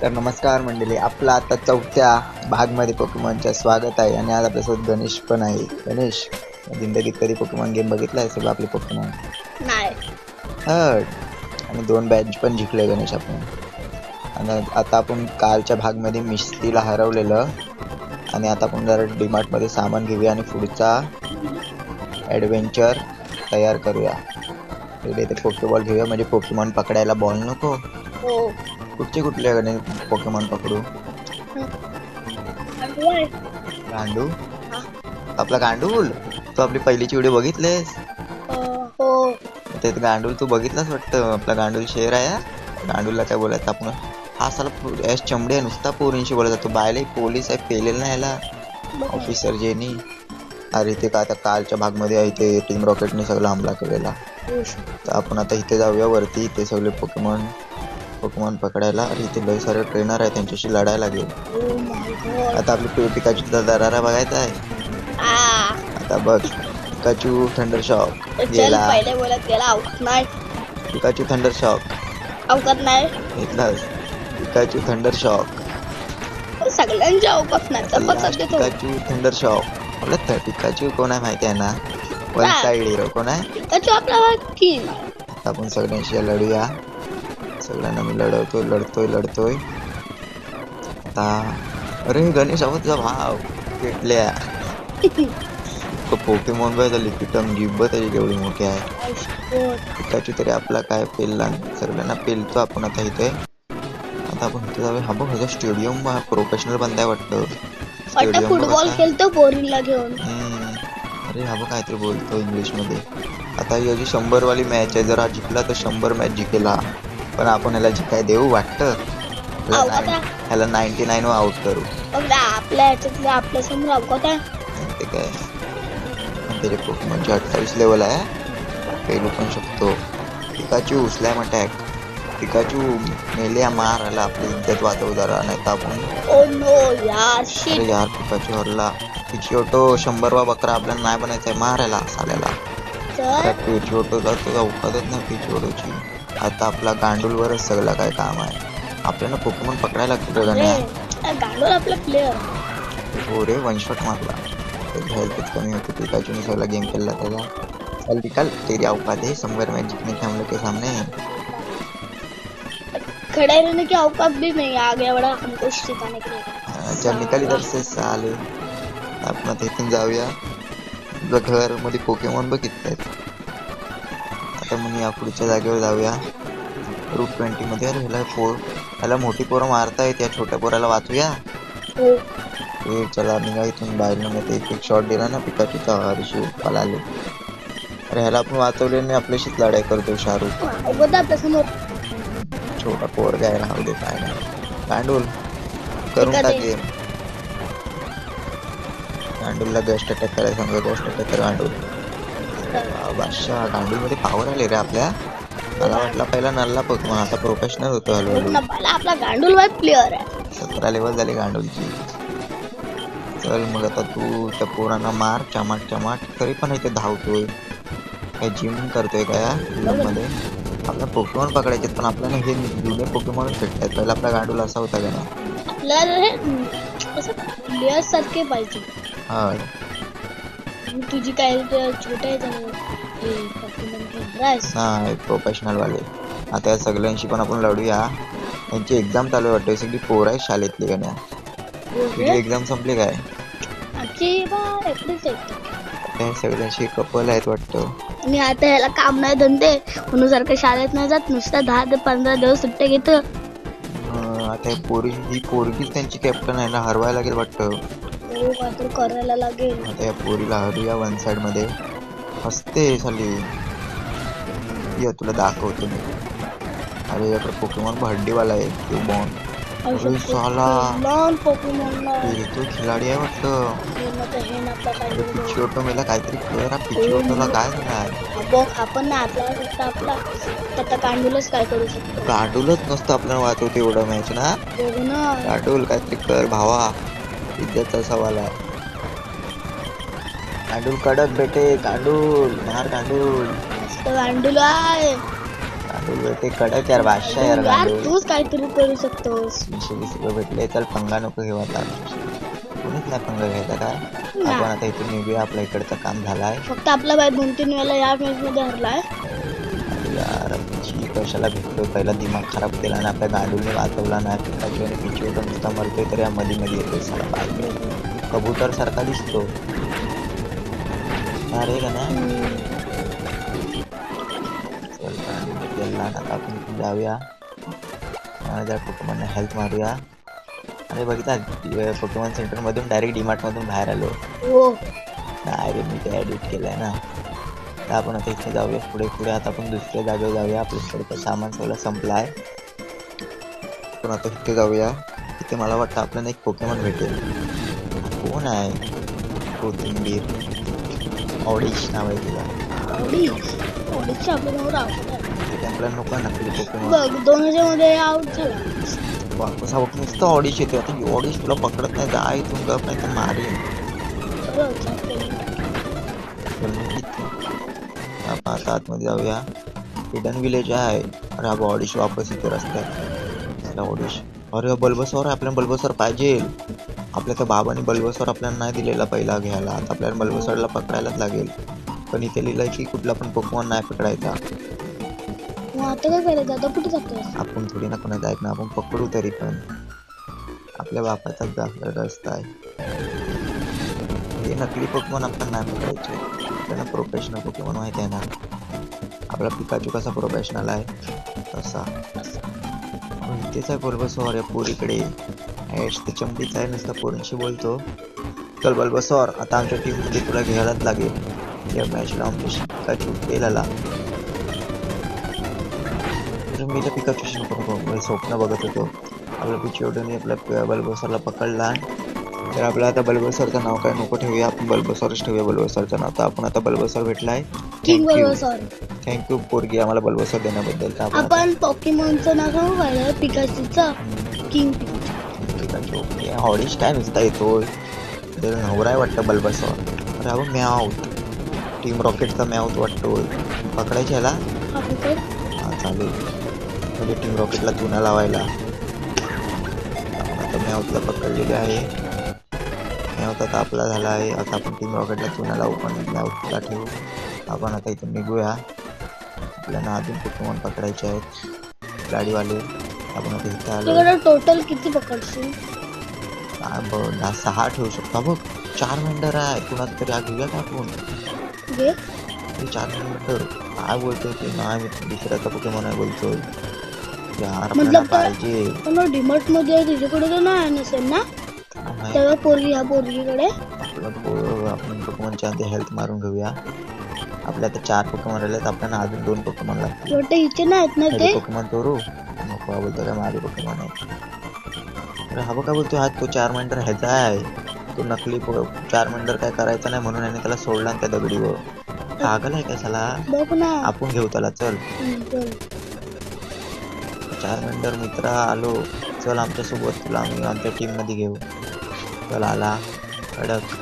तर नमस्कार मंडळी, आपला आता चौथ्या भागमध्ये पोकेमॉनच्या स्वागत आहे. आणि आज आपल्यासोबत गणेश पण आहे. गणेश, जिंदगीत कधी पोकेमॉन गेम बघितला आहे सगळं आपले पोकेमॉन? नाही. आणि 2 बॅच पण जिंकले गणेश आपण. आणि आता आपण कालच्या भागमध्ये मिस्तीला हरवलेलं. आणि आता आपण जरा डीमार्ट मध्ये सामान घेऊया आणि पुढचा ऍडव्हेंचर तयार करूया. इथे पोकेबॉल घेऊया, म्हणजे पोकेमॉन पकडायला बॉल नको. हो. कुठले गणेश पोकेमॉन पकडू? गांडू? आपला गांडूल, तू आपली पहिलीची व्हिडिओ बघितलेस? हो. ते गांडूल तू बघितलास वाटतं. आपला गांडूल शेर आहे. गांडूलला काय बोलायचं आपण? हा साला एस चमडे आहे, नुसता पोरींशी बोलत जातो. बायला पोलीस आहे, पेलेल ना ह्याला ऑफिसर जेनी. अरे ते का आता कालच्या भागमध्ये इथे टीम रॉकेटने सगळा हमला केलेला. तर आपण आता इथे जाऊया वरती. इथे सगळे पोकेमॉन पकडायला. अरे इथे लय सारे ट्रेनर आहे, त्यांच्याशी लढायला लागेल. आता आपली पिकाचूचा दरारा बघायचा आहे. आता बघ, पिकाचू थंडर शॉक गेला. पहिले बोलत गेला अवकात नाही. पिकाचू थंडर शॉक अवकात नाही घेतलास. पिकाचू थंडर शॉक सगळ्यांच्या अवकात नाही. Pikachu thunder shock. आपल्या पिकाचू कोण आहे माहिती आहे ना? वन साइड हिरो कोण आहे? पिकाचू आपला किंग. आपण सगळ्यांशी लढूया. सगळ्यांना मी लढतोय. आता अरे गणेश, आवाज तुझा भाव भेटल्या. पोकेमॉन काय झाली, पिटम जिब्ब तरी केवढी मोठी आहे. पिकाचू तरी आपला काय पेलला, सगळ्यांना पेलतो आपण. आता इथे आपण इथे जाऊया. हा बघ, ह्याचा स्टेडियम प्रोफेशनल बंद आहे वाटतं. फुटबॉल खेळतो बोरिंगला घेऊन. अरे हा बघ, काहीतरी बोलतो इंग्लिश मध्ये. आता ही जी 100 वाली मॅच आहे, जर हा जिंकला तर 100 मॅच जिंकेला. पण आपण ह्याला जिंकाय देऊ वाटतं. ह्याला 99 आउट करू. आपल्या ह्याच्यातले आपल्या समोर अवकात आहे. ते काय, त्याचे पोकेमॉनचे 28 लेवल आहे. पेलू पण शकतो. Pikachu slam attack. पिकाचू मेले मार आला. आपली इज्जत वाचव जरा, नाही तर आपण. अरे यार, पिकाचू हरला. पिचिओटो 100वा बकरा आपल्याला नाही बनायचा आहे. मारायला साल्याला. पिचिओटोला तो अवकातच नाही पिचिओटोची. आता आपला गांडूलवरच सगळं काय काम आहे. आपल्याला पोकेमॉन पकडायला गांडूल आपला प्लेअर. हो रे, वन शॉट मारला. हेल्थच कमी होती. पिकाचूने सगळा गेम खेळला त्याचा. चल निकाल, तेरी औकात है 100 मैच जीतने के हम लोग के सामने. खड़े रहने की औकात भी नहीं, आ गया बड़ा हमको सिखाने के लिए. चल निकाल इधर से साले. आपण आता इथून जाऊया. घर मध्ये पोकेमॉन बघितले आहेत. आता मग या पुढच्या जागेवर जाऊया, रूट 20 मध्ये. अरे ह्याला मोठी पोरं मारतायत, त्या छोट्या पोराला वाचूया. चला निघा इथून बाहेर. एक शॉट दिला ना पिकाचूचा, हर्षू पळाले. अरे ह्याला आपण वाचवले नाही, आपल्याशीच लढाई करतो शाहरुख. छोटा पोर काय राहू दे, काय नाही. गांडूल करून टाकेल. गांडूलला बेस्ट अटॅक करायला सांगा. बेस्ट अटॅक कर गांडूल. बादशाह, गांडूल मध्ये पॉवर आले रे आपल्या. मला वाटला पहिला नल्ला पोकेमॉन, आता प्रोफेशनल होतो हळूहळू. आपला गांडूल वाईट प्लेअर आहे. 17 लेवल झाली गांडूलची. चल मग आता तू त्या पोरांना मार चमाट. तरी पण इथे धावतोय. काय जिम करतोय काय मध्ये? आपल्या पोकेमॉन पकडायचे, पण आपल्याला हे जुने पोकेमॉन भेटतात. पहिला आपला गांडूल असा होता का नाही? आपल्याला प्लेअर सारखे पाहिजे. तुझी काय छोटे नाही, प्रोफेशनल वाले. आता या सगळ्यांशी पण आपण लढूया. त्यांची एक्झाम चालू वाटते. सगळी पोरं आहे शाळेतली का नाही? तुझी एक्झाम संपली काय? सगळ्यांशी कपल आहेत वाटतं. आणि आता याला काम नाही धंदे म्हणून सारखं शाळेत नाही जात, नुसता 10 ते 15 दिवस सुट्ट्या घेत. आता ही पोरगीच त्यांची कॅप्टन आहे ना, हरवायला लागेल वाटतं. करायला लागेल. आता या पोरीला हरूया वन साइड मध्ये. हसते साली. ये तुला दाखवतो मी. अरे याकडे पोकेमॉन हड्डीवाला आहे क्यूबॉन. अरे साला तो खिलाडी आहे वाटतं. पिचिओटो मेला काहीतरी कर. पिचिओटोला काय झालं? आपण ना आपला आता गांडूलच काय करू शकतो. गांडूलच नसतं आपल्याला वाचवते एवढं मॅच ना. गांडूल काहीतरी कर भावा, इज्जतचा सवाल आहे. गांडूल कडक बेटे. गांडूल मार. गांडूल गांडूल आहे. तू बेटे कडक यार, बादशाह यार यार गांडूळ. तूच काहीतरी करू शकतोस. 320 रुपये भेटले. चल पंगा नको घेऊ आता, कोणीच नाही पंगा घ्यायचा काय. आपण आता इथून निघूया, आपल्या इकडचं काम झालाय. फक्त आपला बाय 2-3 वेळेला या मॅच मध्ये हरलाय. यार पिची कशाला भेटतोय, पहिला दिमाग खराब केला ना आपल्या गांडूलने, वाचवला नाही. पिकाची आणि पिची होता नुसता मरतोय, तर या मध्ये मध्ये येतोय साला पाहिजे कबूतर सारखा दिसतो. अरे का ना चल गेला आता आपण इथून जाऊया, जरा पोकेमॉनला हेल्थ मारूया. अरे बघितला पोकेमॉन सेंटर मधून डायरेक्ट डीमार्ट मधून बाहेर आलो. हो नाही रे मी ते एडिट केलंय ना. तर आपण आता इथे जाऊया पुढे पुढे, आता आपण दुसऱ्या जागेवर जाऊया. आपल्याकडचं सामान सगळं संपलं आहे. पण आता इथे जाऊया, इथे मला वाटतं आपल्याला एक पोकेमॉन भेटेल. कोण आहे? कोथिंबीर ऑडिश नाव आहे तिला. ऑडिच आपल्याला आउट ते आपल्याला नको नकली पोकेमॉन. बघ 2000 मध्ये आउट झाला. वापस आवड नुसतं ऑडिश येते. आता ऑडिश तुला पकडत नाही, जा इथून गप नाही तर मारेन. आपण आता आतमध्ये जाऊया. हिडन विलेज आहे. अरे हा ऑडिश वापस इथे रस्त्यात. ऑडिश अरे बल्बसवर, आपल्याला बल्बसवर पाहिजे. आपल्या त्या बाबांनी बल्बसवर आपल्याला नाही दिलेला पहिला घ्यायला. आता आपल्याला बल्बसवरला पकडायलाच लागेल. पण इथे लिहिलंय की कुठला पण पोकेमॉन नाही पकडायचा. आता काय करायचं? आता कुठे जातोय? आपण थोडी ना कोणाचं ऐकणार, आपण पकडू तरी पण. आपल्या बापाचाच रस्ता आहे. हे नकली पोकेमॉन आपण नाही पकडायचे, आपल्याला प्रोफेशनल पोकेमॉन माहिती आहे ना. आपला पिकाचू कसा प्रोफेशनल आहे तसा. इथेच आहे बल्बसवर या पोरीकडे. चमडीचा आहे, नुसता पोरींशी बोलतो. चल बल्बसवर, आता आमच्या टीम मध्ये तुला घ्यायलाच लागेल. या मॅचला आमच्याशी पिकाचू केला. मी त्या पिकाचूशी नको स्वप्न बघत होतो. आपल्या पिचिओडने आपल्या बल्बसरला पकडला. तर आपलं आता बल्बसरचं नाव काय नको ठेवूया, आपण बल्बसरच ठेवूया बल्बसरचं नाव. तर आपण आता बल्बसर भेटलाय. थँक्यू पोरगी आम्हाला बल्बसर देण्याबद्दल. आपण पोकेमॉनचं नाव सांगू काय? पिकाचूचं किंग पिकाचू. ऑडिश काय नुसता येतोय, नवरा आहे वाटतं बल्बसर. अरे अहो मॅवथ, टीम रॉकेटचा मॅवथ वाटतोय. पकडायचे ह्याला. हा चालेल, म्हणजे टीम रॉकेटला चुना लावायला. आता मॅवथला पकडलेले आहे. मॅवथ आता आपला झाला आहे. आता आपण टीम रॉकेटला चुना लावू, पण मॅवथला ठेवू. आपण आता इथून निघूया. आपल्याला अजून पोकेमॉन पकडायचे आहेत गाडीवाले. आपण आता इथे आलो. टोटल किती पकडशील? 6 ठेवू शकतो. बघ 4 मेंढर आहे. कुणाच तरी घेऊया का आपण? 4 मेंढर काय बोलतोय ते? नाही मी दुसऱ्याचा पोकेमॉन आहे बोलतोय यार. आपल्याला पाहिजे. पण डीमार्ट मध्ये तिच्याकडे तर नाही नसेल ना. तेव्हा पोरगी ह्या पोरगीकडे आपण पोकेमॉनच्या आधी हेल्थ मारून घेऊया. आपल्या आता 4 पोकेमॉन राहिलेत, आपल्याला अजून 2 पोकेमॉन लागतात. इथे नाहीत ना ते पोकेमॉन तोरू नको बोलतो काय, माझे पोकेमॉन आहेत. अरे हा काय बोलतो, हा तो 4 मेंढर ह्याचा आहे. तो नकली 4 मेंढर काय करायचा नाही म्हणून याने त्याला सोडला त्या दगडीवर. पागल आहे काय साला? आपण घेऊ त्याला. चल 4 मेंढर मित्र आलो. चल आमच्या सोबत, तुला आम्ही आमच्या टीम मध्ये घेऊ. चल आला कडक.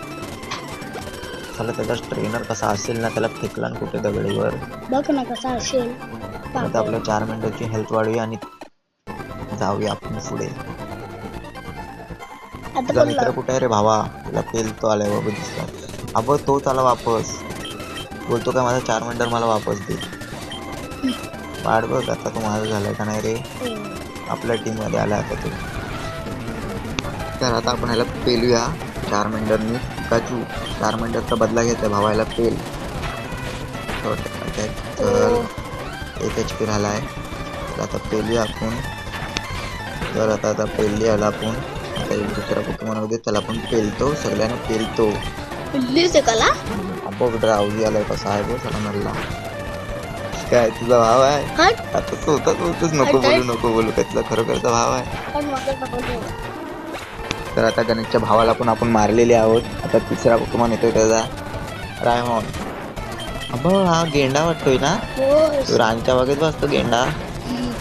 चला त्याचा ट्रेनर कसा असेल ना, त्याला फेकला कुठे दगडीवर. बघ ना कसा असेल. आता आपल्या 4 मेंढरची हेल्थ वाढूया आणि जाऊया आपण पुढे. तुझा मित्र कुठे आहे रे भावा? तुला पेलतो आलाय बाबा दिसला. अबो तोच आला वापस. बोलतो काय माझा 4 मेंढर मला वापस दे. वाढ बघ आता तो माझा झालाय का नाही रे. आपल्या टीम मध्ये आला आता तो. तर आता आपण ह्याला पेलूया 4 मेंढरनी. पिकाचू 4 मेंढरचा बदला घेतोय भावायला पेल. तर 1 HP राहिलाय. तर आता पेलूया आपण. तर आता पेलली आला आपण. आता एक दुसरा पोकेमॉन होते त्याला आपण पेलतो. सगळ्यांना पेलतो. बघ रावली आलाय कसा आहे बघ सगळा नल्ला. काय तुझा भाव आहे? आता तोच नको बोलू काय तुला खरोखरचा भाव आहे. तर आता गणेशच्या भावाला पण आपण मारलेले आहोत. आता तिसरा पोकेमॉन येतोय त्याचा रायमॉन. अबो हा गेंडा वाटतोय ना. तो रानच्या बागेत बसतो गेंडा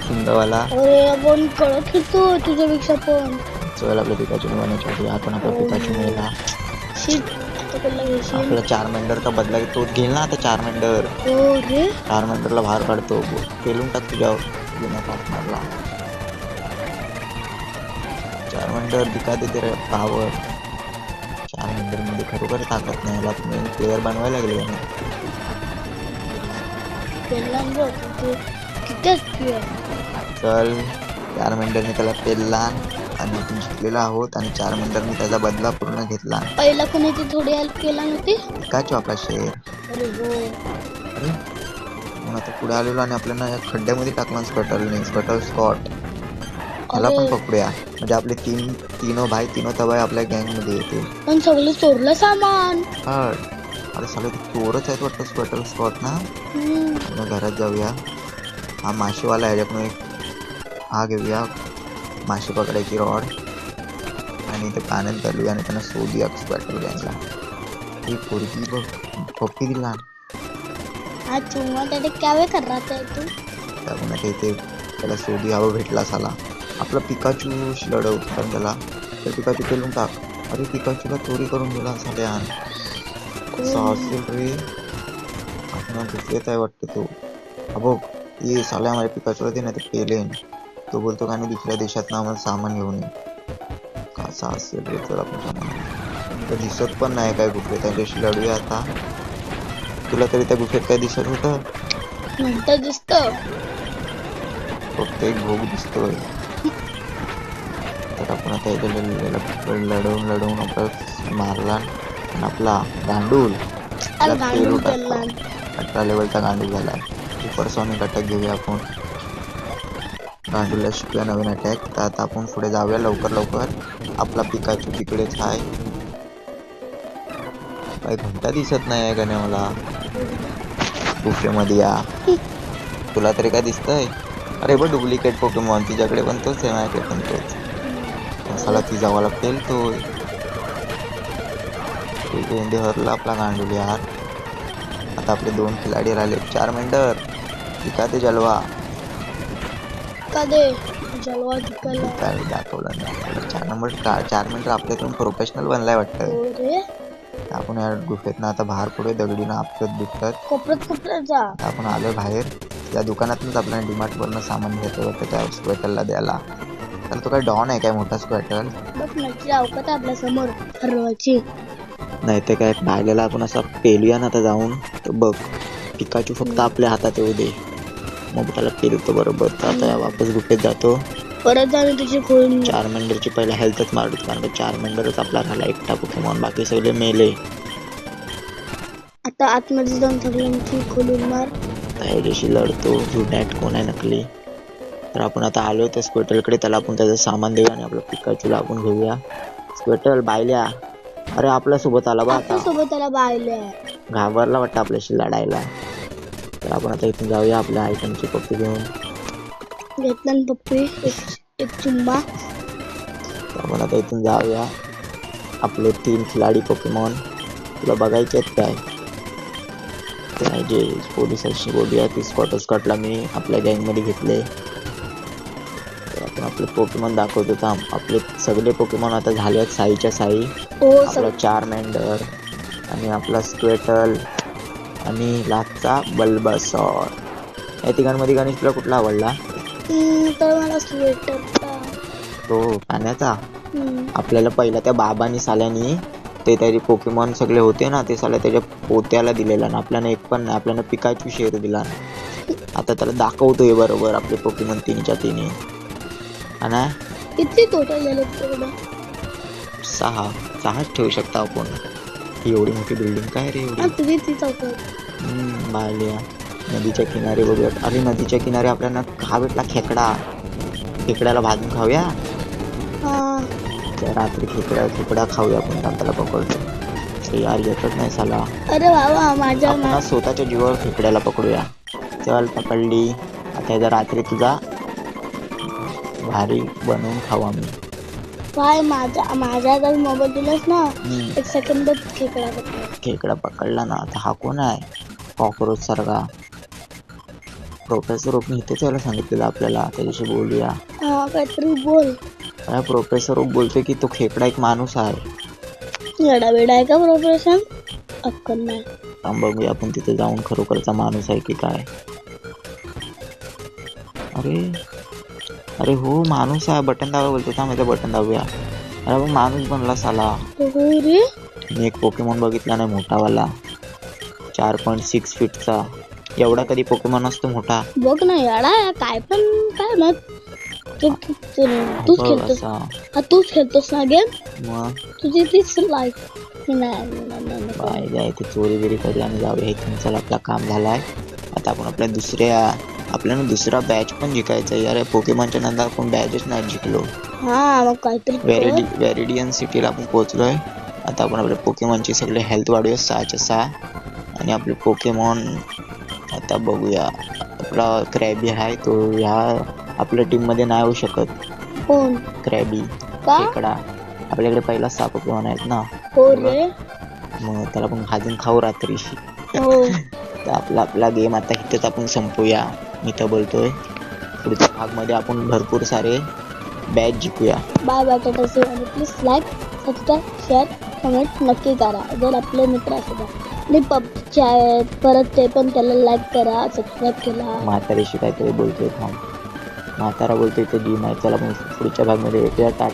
सुंदरवाला. आपण कळत होतो तुझ्यापेक्षा पण. चल आपल्या पिकाचू बनवायच्या आपण आपला पिकाचू मेला. आता कोणला घेशील? आपला 4 मेंढरचा बदला तो घेईल ना आता 4 मेंढर. हो रे 4 मेंढरला बाहेर काढतो. पेलून टाक तुझ्या जुन्या पार्टनरला. 4 मेंढर दिका देते रे पावर. 4 मेंढर मध्ये खरोखर ताकद नाही. याला तुम्ही प्लेअर बनवायला लागले ना. पेरला बघ तू किती असते. चल 4 मेंढरने त्याला पेलला आणि आपण जिंकलेलो आहोत आणि 4 मेंढरने त्याचा बदला पूर्ण घेतला. पहिला कोणी ती थोडी हेल्प केला नव्हती. पिकाचो आपला शेर. अरे हो अरे मग आता पुढे आलेलो आणि आपल्याला या खड्ड्यामध्ये टाकला स्कटलने. स्कटल स्कॉट त्याला पण पकडूया. म्हणजे आपले तीनो भाई तीनो तबाई आपल्या गँग मध्ये येते. पण सगळं चोरलं सामान. अरे सगळे चोरच आहेत वाटतं स्कटल स्कॉट ना. घरात जाऊया. हा माशीवाला आहे याच्याकडून एक हा घेऊया माशी पकडायची रॉड आणि ते पाण्यात घालूया आणि त्यांना शोधूया स्कटल गँगला. ही पोरगी बघ पप्पी दिला. हा चुम्मा त्याने क्या वे कर रहा था तू. त्यामुळे ते इथे त्याला शोधूया. हवं भेटला साला. आपला पिकाचू लढवतो पण त्याला. तर पिकाचू पेलून टाक. अरे पिकाचूला चोरी करून दिला साल्या. कसा असेल रे. आपण गुफेत आहे वाटतं तो. बघ ये साल्या माझ्या पिकाचूला दे नाही ते पेलेन. तो बोलतो का नाही दुसऱ्या देशात आम्हाला सामान घेऊन ये. कसा असेल रे. तर आपण सामान तर दिसत पण नाही काय गुफेत. त्याच्याशी लढूया आता. तुला तरी त्या गुफेत काय दिसत होतं. नंतर दिसत फक्त एक भोग दिसतोय. तर आपण आता लढवून आपला मारला आणि आपला गांडूल 18 लेवलचा गांडूल झाला. सुपरसॉनिक अटॅक घेऊया आपण. गांडूला शिकूया नवीन अटॅक. तर आता आपण पुढे जाऊया लवकर. आपला पिकाचू तिकडेच आहे. काही घंटा दिसत नाही आहे का मला गुफेमध्ये. या तुला तरी काय दिसतंय. अरे बघ डुप्लिकेट पोकेमॉन तिच्याकडे पण तोच आहे माझ्याकडे पण तोच. साला ती जावाला पेलतोय. इंडी हरला आपला गांडूल यार. आता आपले 2 खिलाडी राहिले. 4 मेंढर दिका ते जलवा. कधे जलवा दिकाला दाखवलं नाही. 4 मेंढर आपल्याकडून प्रोफेशनल बनलाय वाटतं. आपण या गुफेतनं आता बाहेर पुढे दगडीनं आपटत दुखत कोपऱ्यात जा. आपण आलोय बाहेर. या दुकानातूनच आपल्याला डीमार्ट वरनं सामान घ्यायचं होतं त्या स्वेटरला द्यायला. तर तो काय डॉन आहे काय मोठा स्वेटर. बघ नक्की अवकात आपल्या समोर हरवायची. नाही तर काय पाहिलेला आपण असा पेलूया ना आता जाऊन. तर बघ पिकाचू फक्त आपल्या हातात येऊ दे मग त्याला पेलतो बरोबर. तर आता वापस गुफेत जातो. परत जाणे तुझी खोल. 4 मेंढरची पहिला हेल्थच मारतो कारण 4 मेंढरच आपला राहिला एकटा पोकेमॉन. बाकी सगळे मेले. आता आतमध्ये जाऊन सगळ्यांची खोलून मार. ह्याच्याशी लढतो. जुडॅट कोण आहे नकली. तर आपण आता आलोय त्या स्क्वेटलकडे. त्याला आपण त्याचं सामान देऊया आणि आपलं पिकाचूला आपण घेऊया. स्क्वेटल बायल्या. अरे आपल्यासोबत आला बा आता. सोबत आला बायल्या. घाबरला वाटतं आपल्याशी लढायला. तर आपण आता इथून जाऊया आपल्या आयटमची पप्पी घेऊन. घेतला पप्पी एक चुंबा. आपण आता इथून जाऊया. आपले 3 खिलाडी पोकेमॉन तुला बघायचे आहेत काय. ते जे पोलिसांशी बोलूया. ती स्कॉटला मी आपल्या गँगमध्ये घेतले. तर आपण आपले पोकेमॉन दाखवतो. थांब आपले सगळे पोकेमॉन आता झालेत साईच्या साई. आपला 4 मेंढर आणि आपला स्क्वेटल आणि लाटचा बल्बासॉर. या तिघांमध्ये गणेश तुला कुठला आवडला. तर मला स्वेटरचा. तो पाण्याचा. आपल्याला पहिला त्या बाबांनी साल्यानी ते त्याचे पोकेमॉन सगळे होते ना ते साल्या त्याच्या पोत्याला दिलेला ना. आपल्याला एक पण नाही. आपल्याला पिकाचू शेर दिला. आता त्याला दाखवतोय बरोबर आपले पोकेमॉन 3च्या 3. ना किती टोटल झाले तुला. 6 ठेवू शकता आपण. ही एवढी मोठी बिल्डिंग काय रे एवढी. बायल्या. नदीच्या किनारे बघूया. अरे नदीच्या किनारे आपल्याला हा भेटला खेकडा. खेकड्याला भाजून खाऊया. रात्री खेकडा खाऊया आपण. त्याला पकडतो. यार येतच नाही साला. अरे बाबा माझ्या स्वतःच्या जीवावर खेकड्याला पकडूया. चल पकडली. आता एकदा रात्री तुझा भारी बनवून खाऊ आम्ही. काय माझ्या जर मोबाईल दिलास ना 1 सेकंदात खेकडा पकडला ना. आता हा कोण आहे. कॉकरोच सारखा. प्रोफेसर ओपनी इथेच यायला सांगितलेलं आपल्याला. त्याच्याशी बोलूया. काहीतरी बोल. प्रोफेसर बोलतोय की तो खेकडा एक माणूस आहे. येडा वेडा आहे का प्रोफेशन? अक्कल नाही. थांब बघूया आपण तिथे जाऊन खरोखरचा माणूस आहे की काय. अरे अरे हो माणूस आहे. बटन दाबा बोलतो. थांब इथे बटन दाबूया. अरे मग माणूस बनला साला. हो रे. मी एक पोकेमॉन बघितला नाही मोठावाला 4.6 फीटचा. एवढा कधी पोकेमॉन असतो मोठा. बघ ना येडा आहे काय पण काय मग तूच बघ खेळतोस. असा. हा तूच खेळतोस ना गेम. मग तुझी तीच लाईफ. नाही. बाय जाय ते चोरी बिरी करू आणि जाऊया इथून. चला आपला काम झालाय. आता आपण आपल्याला दुसरा बॅच पण जिंकायचा आहे. यार पोकेमॉनच्या नंतर आपण बॅचच नाही जिंकलो. हा मग काहीतरी कर. व्हेरिडियन सिटीला आपण पोहोचलोय. आता आपण आपल्या पोकेमॉनची सगळे हेल्थ वाढूया 6च्या 6 आणि आपले पोकेमॉन आता बघूया. आपला क्रॅबी आहे तो ह्या आपल्या टीम मध्ये नाही येऊ शकत. कोण? क्रॅबी का? खेकडा. आपल्याकडे पहिला 6 पोकेमॉन आहेत ना. हो रे. मग त्याला आपण भाजून खाऊ रात्री. हो. तर आपला गेम आता इथेच आपण संपवूया. मी तर बोलतोय पुढच्या भागमध्ये आपण भरपूर सारे बॅच जिंकूया. बाय बाय टाटा सी आणि please like subscribe share comment नक्की करा जर आपले मित्र असेल. आणि पबचे आहेत परत ते पण त्याला लाईक करा सबस्क्राईब केला. म्हातारीशी काहीतरी बोलतोय. थांब म्हातारा बोलतोय ते जिम आहे. चला आपण पुढच्या भागमध्ये भेटूया. टाटा.